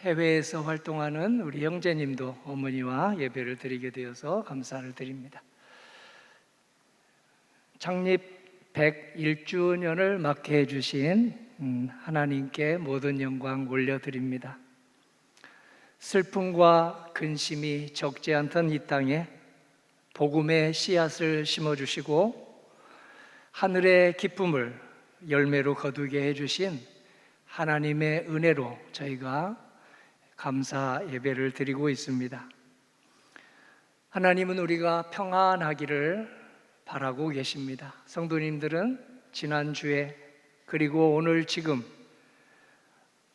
해외에서 활동하는 우리 형제님도 어머니와 예배를 드리게 되어서 감사를 드립니다. 창립 101주년을 맞게 해주신 하나님께 모든 영광 올려드립니다. 슬픔과 근심이 적지 않던 이 땅에 복음의 씨앗을 심어주시고 하늘의 기쁨을 열매로 거두게 해주신 하나님의 은혜로 저희가 감사 예배를 드리고 있습니다. 하나님은 우리가 평안하기를 바라고 계십니다. 성도님들은 지난주에 그리고 오늘 지금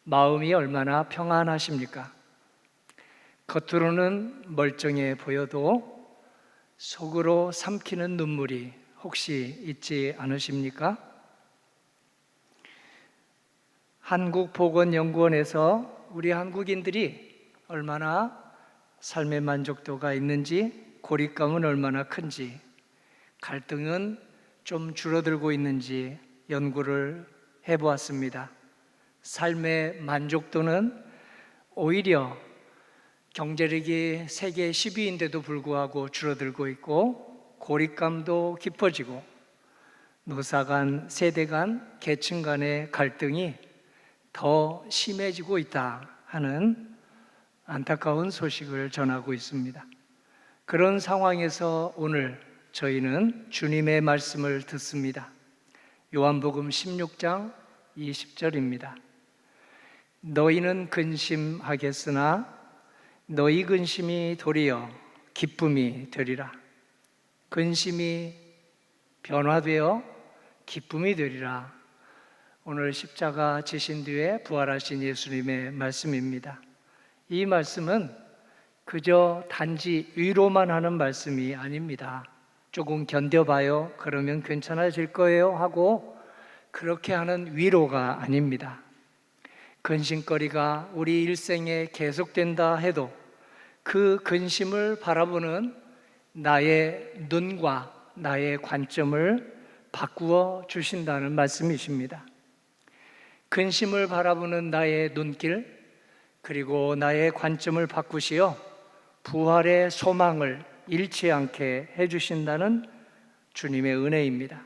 마음이 얼마나 평안하십니까? 겉으로는 멀쩡해 보여도 속으로 삼키는 눈물이 혹시 있지 않으십니까? 한국보건연구원에서 우리 한국인들이 얼마나 삶의 만족도가 있는지, 고립감은 얼마나 큰지, 갈등은 좀 줄어들고 있는지 연구를 해보았습니다. 삶의 만족도는 오히려 경제력이 세계 10위인데도 불구하고 줄어들고 있고, 고립감도 깊어지고, 노사 간, 세대 간, 계층 간의 갈등이 더 심해지고 있다 하는 안타까운 소식을 전하고 있습니다. 그런 상황에서 오늘 저희는 주님의 말씀을 듣습니다. 요한복음 16장 20절입니다. 너희는 근심하겠으나 너희 근심이 도리어 기쁨이 되리라. 근심이 변화되어 기쁨이 되리라. 오늘 십자가 지신 뒤에 부활하신 예수님의 말씀입니다. 이 말씀은 그저 단지 위로만 하는 말씀이 아닙니다. 조금 견뎌봐요, 그러면 괜찮아질 거예요 하고 그렇게 하는 위로가 아닙니다. 근심거리가 우리 일생에 계속된다 해도 그 근심을 바라보는 나의 눈과 나의 관점을 바꾸어 주신다는 말씀이십니다. 근심을 바라보는 나의 눈길, 그리고 나의 관점을 바꾸시어 부활의 소망을 잃지 않게 해주신다는 주님의 은혜입니다.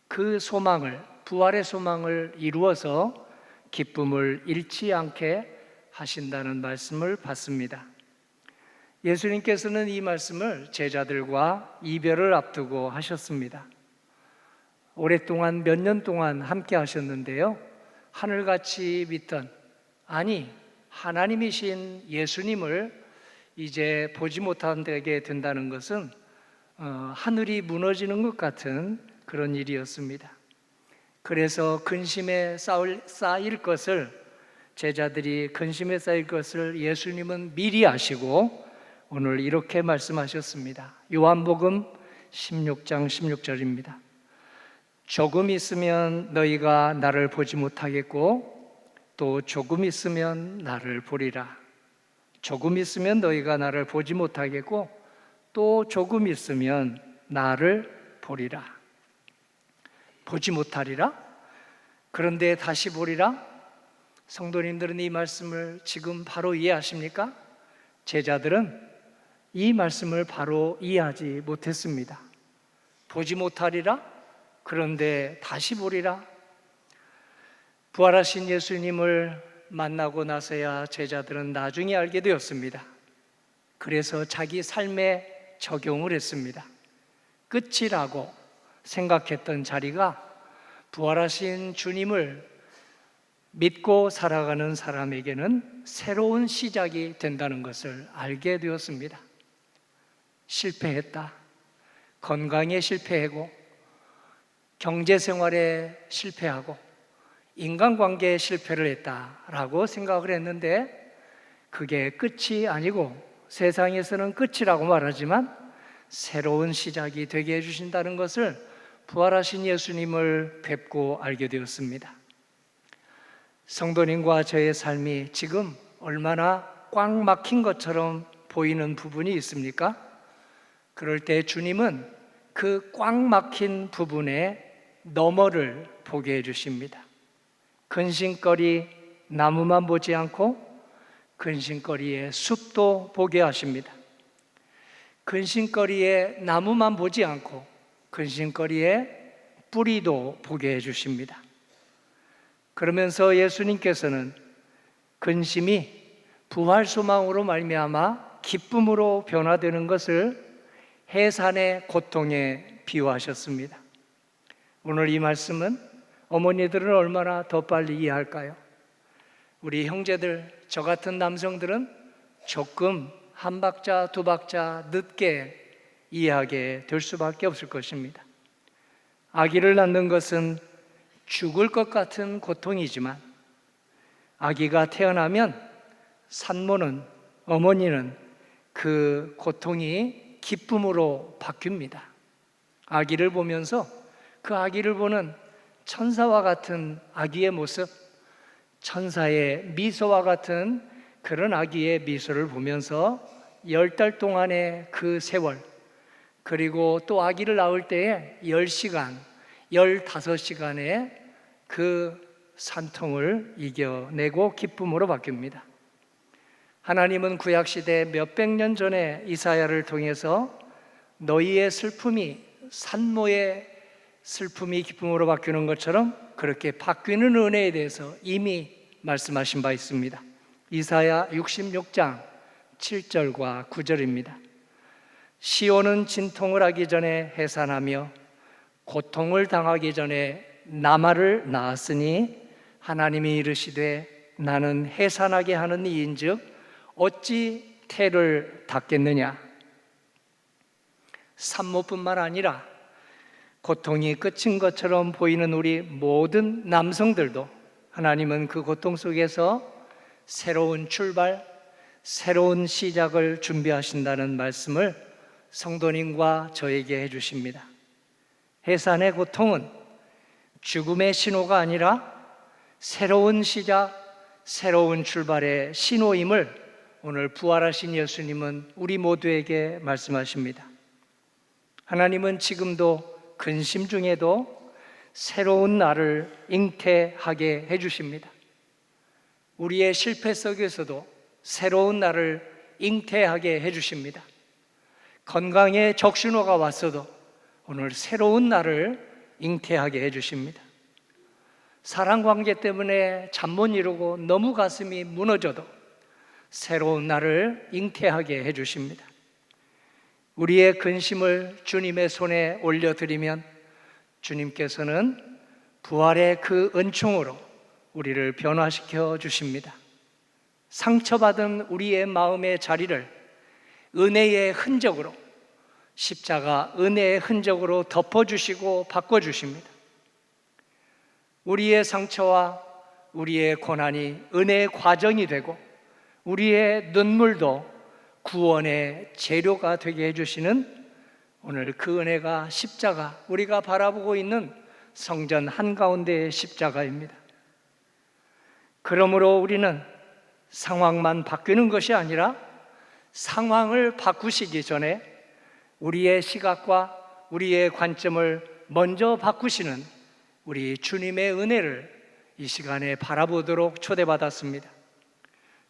그 소망을, 부활의 소망을 이루어서 기쁨을 잃지 않게 하신다는 말씀을 받습니다. 예수님께서는 이 말씀을 제자들과 이별을 앞두고 하셨습니다. 오랫동안 몇 년 동안 함께 하셨는데요, 하늘같이 믿던, 아니 하나님이신 예수님을 이제 보지 못하게 된다는 것은 하늘이 무너지는 것 같은 그런 일이었습니다. 그래서 근심에 쌓일 것을, 제자들이 근심에 쌓일 것을 예수님은 미리 아시고 오늘 이렇게 말씀하셨습니다. 요한복음 16장 16절입니다. 조금 있으면 너희가 나를 보지 못하겠고 또 조금 있으면 나를 보리라. 조금 있으면 너희가 나를 보지 못하겠고 또 조금 있으면 나를 보리라. 보지 못하리라? 그런데 다시 보리라? 성도님들은 이 말씀을 지금 바로 이해하십니까? 제자들은 이 말씀을 바로 이해하지 못했습니다. 보지 못하리라? 그런데 다시 보리라? 부활하신 예수님을 만나고 나서야 제자들은 나중에 알게 되었습니다. 그래서 자기 삶에 적용을 했습니다. 끝이라고 생각했던 자리가 부활하신 주님을 믿고 살아가는 사람에게는 새로운 시작이 된다는 것을 알게 되었습니다. 실패했다. 건강에 실패하고 경제생활에 실패하고 인간관계에 실패를 했다라고 생각을 했는데 그게 끝이 아니고 세상에서는 끝이라고 말하지만 새로운 시작이 되게 해주신다는 것을 부활하신 예수님을 뵙고 알게 되었습니다. 성도님과 저의 삶이 지금 얼마나 꽉 막힌 것처럼 보이는 부분이 있습니까? 그럴 때 주님은 그 꽉 막힌 부분의 너머를 보게 해주십니다. 근심거리 나무만 보지 않고 근심거리의 숲도 보게 하십니다. 근심거리의 나무만 보지 않고 근심거리의 뿌리도 보게 해주십니다. 그러면서 예수님께서는 근심이 부활 소망으로 말미암아 기쁨으로 변화되는 것을 해산의 고통에 비유하셨습니다. 오늘 이 말씀은 어머니들은 얼마나 더 빨리 이해할까요? 우리 형제들, 저 같은 남성들은 조금 한 박자, 두 박자 늦게 이해하게 될 수밖에 없을 것입니다. 아기를 낳는 것은 죽을 것 같은 고통이지만 아기가 태어나면 산모는, 어머니는 그 고통이 기쁨으로 바뀝니다. 아기를 보면서 그 아기를 보는 천사와 같은 아기의 모습, 천사의 미소와 같은 그런 아기의 미소를 보면서 10달 동안의 그 세월, 그리고 또 아기를 낳을 때에 10시간, 15시간의 그 산통을 이겨내고 기쁨으로 바뀝니다. 하나님은 구약시대 몇백 년 전에 이사야를 통해서 너희의 슬픔이 산모의 슬픔이 기쁨으로 바뀌는 것처럼 그렇게 바뀌는 은혜에 대해서 이미 말씀하신 바 있습니다. 이사야 66장 7절과 9절입니다. 시온은 진통을 하기 전에 해산하며 고통을 당하기 전에 나마를 낳았으니 하나님이 이르시되 나는 해산하게 하는 이인즉 어찌 태를 닫겠느냐. 산모뿐만 아니라 고통이 끝인 것처럼 보이는 우리 모든 남성들도 하나님은 그 고통 속에서 새로운 출발, 새로운 시작을 준비하신다는 말씀을 성도님과 저에게 해주십니다. 해산의 고통은 죽음의 신호가 아니라 새로운 시작, 새로운 출발의 신호임을 오늘 부활하신 예수님은 우리 모두에게 말씀하십니다. 하나님은 지금도 근심 중에도 새로운 날을 잉태하게 해주십니다. 우리의 실패 속에서도 새로운 날을 잉태하게 해주십니다. 건강에 적신호가 왔어도 오늘 새로운 날을 잉태하게 해주십니다. 사랑관계 때문에 잠 못 이루고 너무 가슴이 무너져도 새로운 날을 잉태하게 해주십니다. 우리의 근심을 주님의 손에 올려드리면 주님께서는 부활의 그 은총으로 우리를 변화시켜 주십니다. 상처받은 우리의 마음의 자리를 은혜의 흔적으로, 십자가 은혜의 흔적으로 덮어주시고 바꿔주십니다. 우리의 상처와 우리의 고난이 은혜의 과정이 되고 우리의 눈물도 구원의 재료가 되게 해주시는 오늘 그 은혜가 십자가, 우리가 바라보고 있는 성전 한가운데의 십자가입니다. 그러므로 우리는 상황만 바뀌는 것이 아니라 상황을 바꾸시기 전에 우리의 시각과 우리의 관점을 먼저 바꾸시는 우리 주님의 은혜를 이 시간에 바라보도록 초대받았습니다.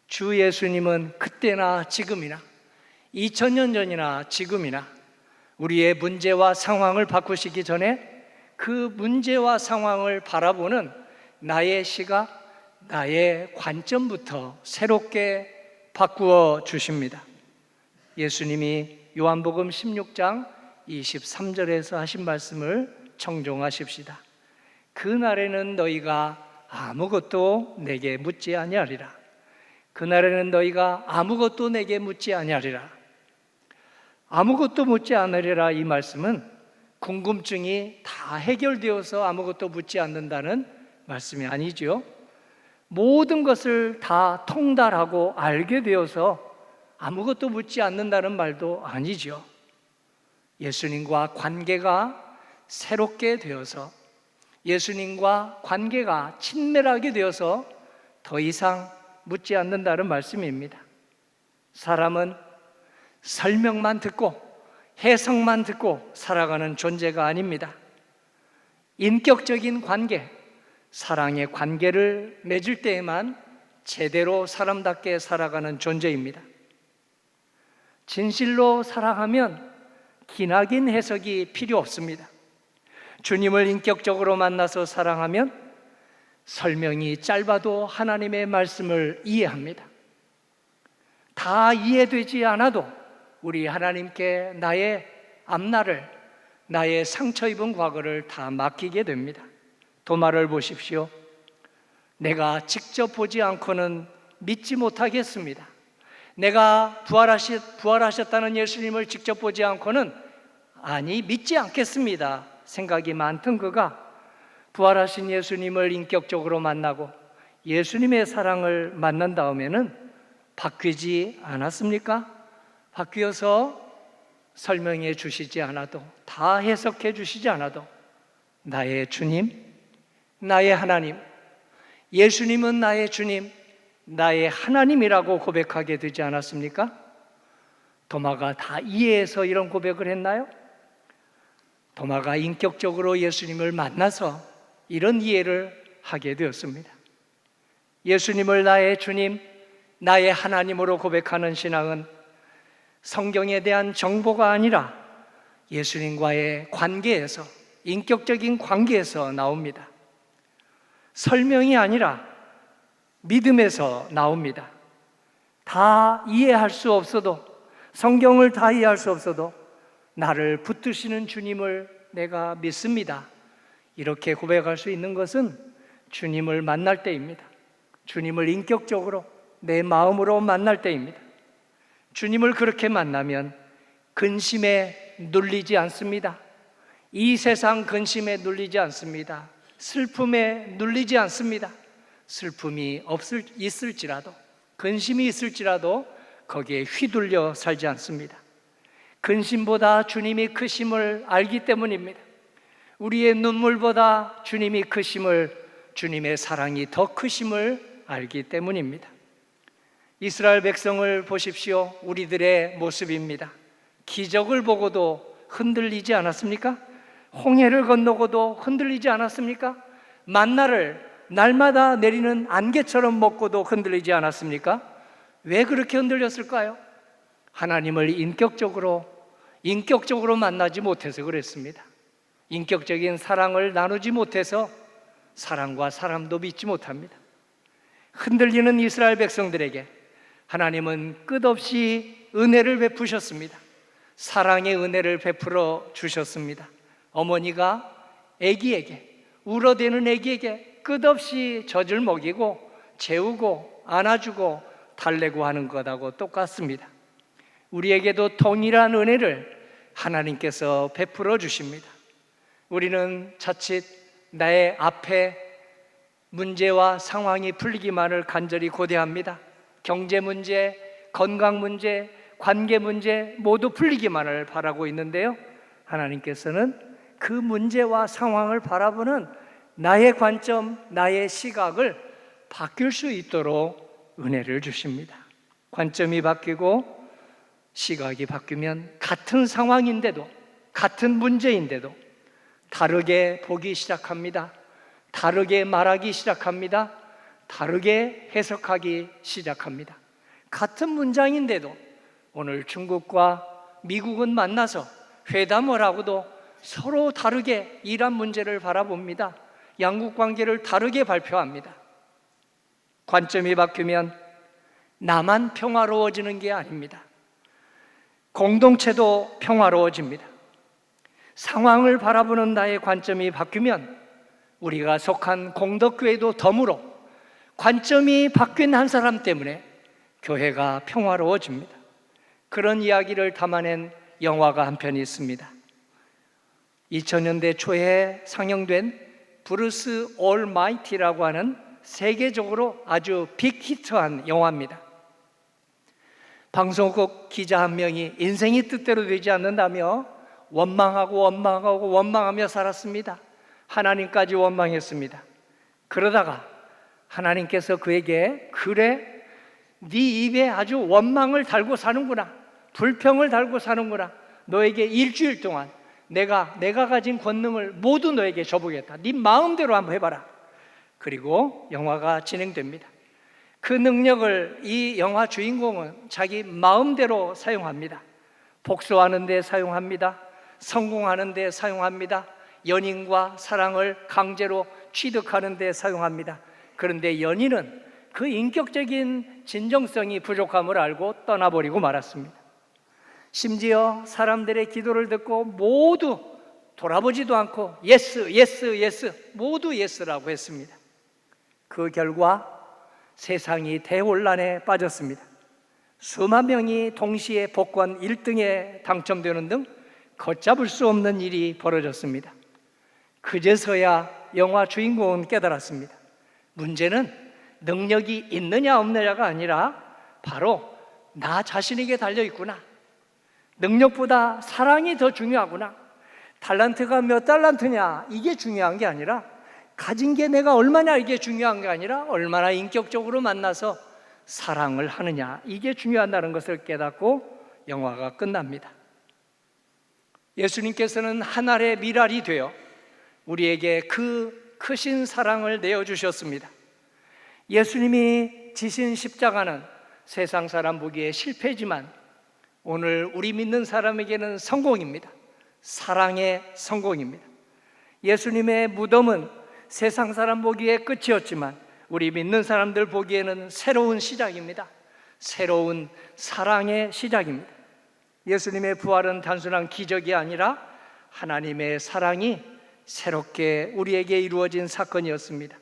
주 예수님은 그때나 지금이나 2000년 전이나 지금이나 우리의 문제와 상황을 바꾸시기 전에 그 문제와 상황을 바라보는 나의 시각, 나의 관점부터 새롭게 바꾸어 주십니다. 예수님이 요한복음 16장 23절에서 하신 말씀을 청종하십시다. 그날에는 너희가 아무것도 내게 묻지 아니하리라. 그날에는 너희가 아무것도 내게 묻지 아니하리라. 아무것도 묻지 않으리라, 이 말씀은 궁금증이 다 해결되어서 아무것도 묻지 않는다는 말씀이 아니죠. 모든 것을 다 통달하고 알게 되어서 아무것도 묻지 않는다는 말도 아니죠. 예수님과 관계가 새롭게 되어서, 예수님과 관계가 친밀하게 되어서 더 이상 묻지 않는다는 말씀입니다. 사람은 설명만 듣고 해석만 듣고 살아가는 존재가 아닙니다. 인격적인 관계, 사랑의 관계를 맺을 때에만 제대로 사람답게 살아가는 존재입니다. 진실로 사랑하면 기나긴 해석이 필요 없습니다. 주님을 인격적으로 만나서 사랑하면 설명이 짧아도 하나님의 말씀을 이해합니다. 다 이해되지 않아도 우리 하나님께 나의 앞날을, 나의 상처 입은 과거를 다 맡기게 됩니다. 도마를 보십시오. 내가 직접 보지 않고는 믿지 못하겠습니다. 내가 부활하셨다는 예수님을 직접 보지 않고는 믿지 않겠습니다 생각이 많던 그가 부활하신 예수님을 인격적으로 만나고 예수님의 사랑을 만난 다음에는 바뀌지 않았습니까? 바뀌어서 설명해 주시지 않아도, 다 해석해 주시지 않아도 나의 주님, 나의 하나님, 예수님은 나의 주님, 나의 하나님이라고 고백하게 되지 않았습니까? 도마가 다 이해해서 이런 고백을 했나요? 도마가 인격적으로 예수님을 만나서 이런 이해를 하게 되었습니다. 예수님을 나의 주님, 나의 하나님으로 고백하는 신앙은 성경에 대한 정보가 아니라 예수님과의 관계에서, 인격적인 관계에서 나옵니다. 설명이 아니라 믿음에서 나옵니다. 다 이해할 수 없어도, 성경을 다 이해할 수 없어도 나를 붙드시는 주님을 내가 믿습니다. 이렇게 고백할 수 있는 것은 주님을 만날 때입니다. 주님을 인격적으로 내 마음으로 만날 때입니다. 주님을 그렇게 만나면 근심에 눌리지 않습니다. 이 세상 근심에 눌리지 않습니다. 슬픔에 눌리지 않습니다. 슬픔이 있을지라도, 근심이 있을지라도 거기에 휘둘려 살지 않습니다. 근심보다 주님이 크심을 알기 때문입니다. 우리의 눈물보다 주님이 크심을, 주님의 사랑이 더 크심을 알기 때문입니다. 이스라엘 백성을 보십시오. 우리들의 모습입니다. 기적을 보고도 흔들리지 않았습니까? 홍해를 건너고도 흔들리지 않았습니까? 만나를 날마다 내리는 안개처럼 먹고도 흔들리지 않았습니까? 왜 그렇게 흔들렸을까요? 하나님을 인격적으로 만나지 못해서 그랬습니다. 인격적인 사랑을 나누지 못해서 사람과 사람도 믿지 못합니다. 흔들리는 이스라엘 백성들에게 하나님은 끝없이 은혜를 베푸셨습니다. 사랑의 은혜를 베풀어 주셨습니다. 어머니가 아기에게, 울어대는 아기에게 끝없이 젖을 먹이고 재우고 안아주고 달래고 하는 것하고 똑같습니다. 우리에게도 동일한 은혜를 하나님께서 베풀어 주십니다. 우리는 자칫 나의 앞에 문제와 상황이 풀리기만을 간절히 고대합니다. 경제 문제, 건강 문제, 관계 문제 모두 풀리기만을 바라고 있는데요, 하나님께서는 그 문제와 상황을 바라보는 나의 관점, 나의 시각을 바뀔 수 있도록 은혜를 주십니다. 관점이 바뀌고 시각이 바뀌면 같은 상황인데도, 같은 문제인데도 다르게 보기 시작합니다. 다르게 말하기 시작합니다. 다르게 해석하기 시작합니다. 같은 문장인데도 오늘 중국과 미국은 만나서 회담을 하고도 서로 다르게 이란 문제를 바라봅니다. 양국 관계를 다르게 발표합니다. 관점이 바뀌면 나만 평화로워지는 게 아닙니다. 공동체도 평화로워집니다. 상황을 바라보는 나의 관점이 바뀌면 우리가 속한 공덕교회도 덤으로 관점이 바뀐 한 사람 때문에 교회가 평화로워집니다. 그런 이야기를 담아낸 영화가 한 편이 있습니다. 2000년대 초에 상영된 브루스 올마이티라고 하는 세계적으로 아주 빅히트한 영화입니다. 방송국 기자 한 명이 인생이 뜻대로 되지 않는다며 원망하며 살았습니다. 하나님까지 원망했습니다. 그러다가 하나님께서 그에게, 그래, 네 입에 아주 원망을 달고 사는구나, 불평을 달고 사는구나, 너에게 일주일 동안 내가 가진 권능을 모두 너에게 줘보겠다. 네 마음대로 한번 해봐라. 그리고 영화가 진행됩니다. 그 능력을 이 영화 주인공은 자기 마음대로 사용합니다. 복수하는 데 사용합니다. 성공하는 데 사용합니다. 연인과 사랑을 강제로 취득하는 데 사용합니다. 그런데 연인은 그 인격적인 진정성이 부족함을 알고 떠나버리고 말았습니다. 심지어 사람들의 기도를 듣고 모두 돌아보지도 않고 예스, 예스, 예스, 모두 예스라고 했습니다. 그 결과 세상이 대혼란에 빠졌습니다. 수만 명이 동시에 복권 1등에 당첨되는 등 걷잡을 수 없는 일이 벌어졌습니다. 그제서야 영화 주인공은 깨달았습니다. 문제는 능력이 있느냐 없느냐가 아니라 바로 나 자신에게 달려있구나. 능력보다 사랑이 더 중요하구나. 달란트가 몇 달란트냐 이게 중요한 게 아니라, 가진 게 내가 얼마나 이게 중요한 게 아니라 얼마나 인격적으로 만나서 사랑을 하느냐 이게 중요하다는 것을 깨닫고 영화가 끝납니다. 예수님께서는 하늘의 미랄이 되어 우리에게 그 크신 사랑을 내어주셨습니다. 예수님이 지신 십자가는 세상 사람 보기에 실패지만 오늘 우리 믿는 사람에게는 성공입니다. 사랑의 성공입니다. 예수님의 무덤은 세상 사람 보기에 끝이었지만 우리 믿는 사람들 보기에는 새로운 시작입니다. 새로운 사랑의 시작입니다. 예수님의 부활은 단순한 기적이 아니라 하나님의 사랑이 새롭게 우리에게 이루어진 사건이었습니다.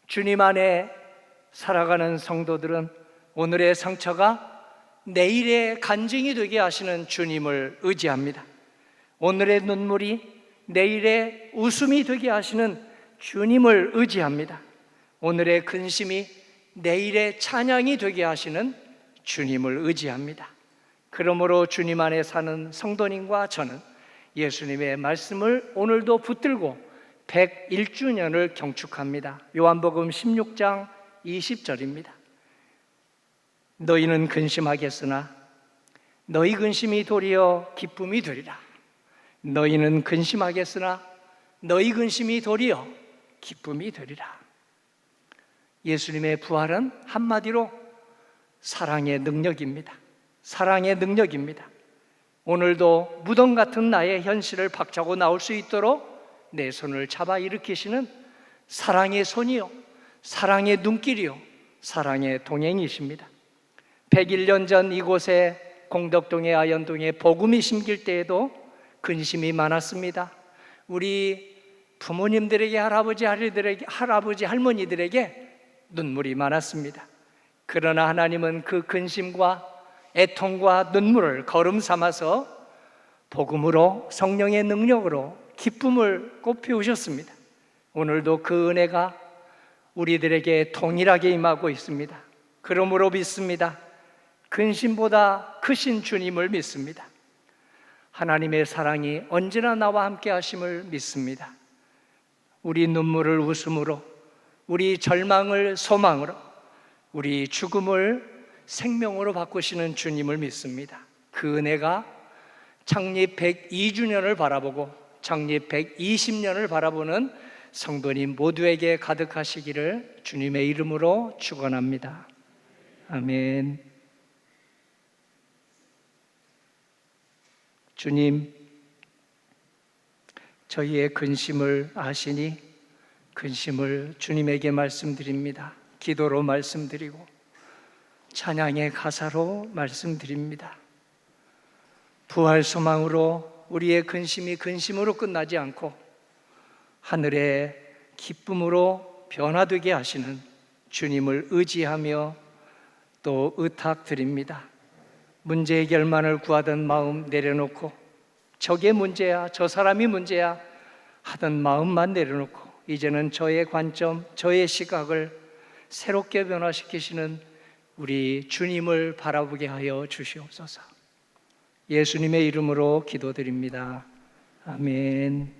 주님 안에 살아가는 성도들은 오늘의 상처가 내일의 간증이 되게 하시는 주님을 의지합니다. 오늘의 눈물이 내일의 웃음이 되게 하시는 주님을 의지합니다. 오늘의 근심이 내일의 찬양이 되게 하시는 주님을 의지합니다. 그러므로 주님 안에 사는 성도님과 저는 예수님의 말씀을 오늘도 붙들고 101주년을 경축합니다. 요한복음 16장 20절입니다. 너희는 근심하겠으나 너희 근심이 도리어 기쁨이 되리라. 너희는 근심하겠으나 너희 근심이 도리어 기쁨이 되리라. 예수님의 부활은 한마디로 사랑의 능력입니다. 사랑의 능력입니다. 오늘도 무덤 같은 나의 현실을 박차고 나올 수 있도록 내 손을 잡아 일으키시는 사랑의 손이요, 사랑의 눈길이요, 사랑의 동행이십니다. 101년 전 이곳에 공덕동의 아현동에 복음이 심길 때에도 근심이 많았습니다. 우리 부모님들에게, 할아버지, 할머니들에게 눈물이 많았습니다. 그러나 하나님은 그 근심과 애통과 눈물을 거름 삼아서 복음으로, 성령의 능력으로 기쁨을 꽃피우셨습니다. 오늘도 그 은혜가 우리들에게 동일하게 임하고 있습니다. 그러므로 믿습니다. 근심보다 크신 주님을 믿습니다. 하나님의 사랑이 언제나 나와 함께 하심을 믿습니다. 우리 눈물을 웃음으로, 우리 절망을 소망으로, 우리 죽음을 생명으로 바꾸시는 주님을 믿습니다. 그 은혜가 창립 102주년을 바라보고 창립 120년을 바라보는 성도님 모두에게 가득하시기를 주님의 이름으로 축원합니다. 아멘. 주님, 저희의 근심을 아시니 근심을 주님에게 말씀드립니다. 기도로 말씀드리고 찬양의 가사로 말씀드립니다. 부활 소망으로 우리의 근심이 근심으로 끝나지 않고 하늘의 기쁨으로 변화되게 하시는 주님을 의지하며 또 의탁드립니다. 문제 해결만을 구하던 마음 내려놓고 저게 문제야, 저 사람이 문제야 하던 마음만 내려놓고 이제는 저의 관점, 저의 시각을 새롭게 변화시키시는 우리 주님을 바라보게 하여 주시옵소서. 예수님의 이름으로 기도드립니다. 아멘.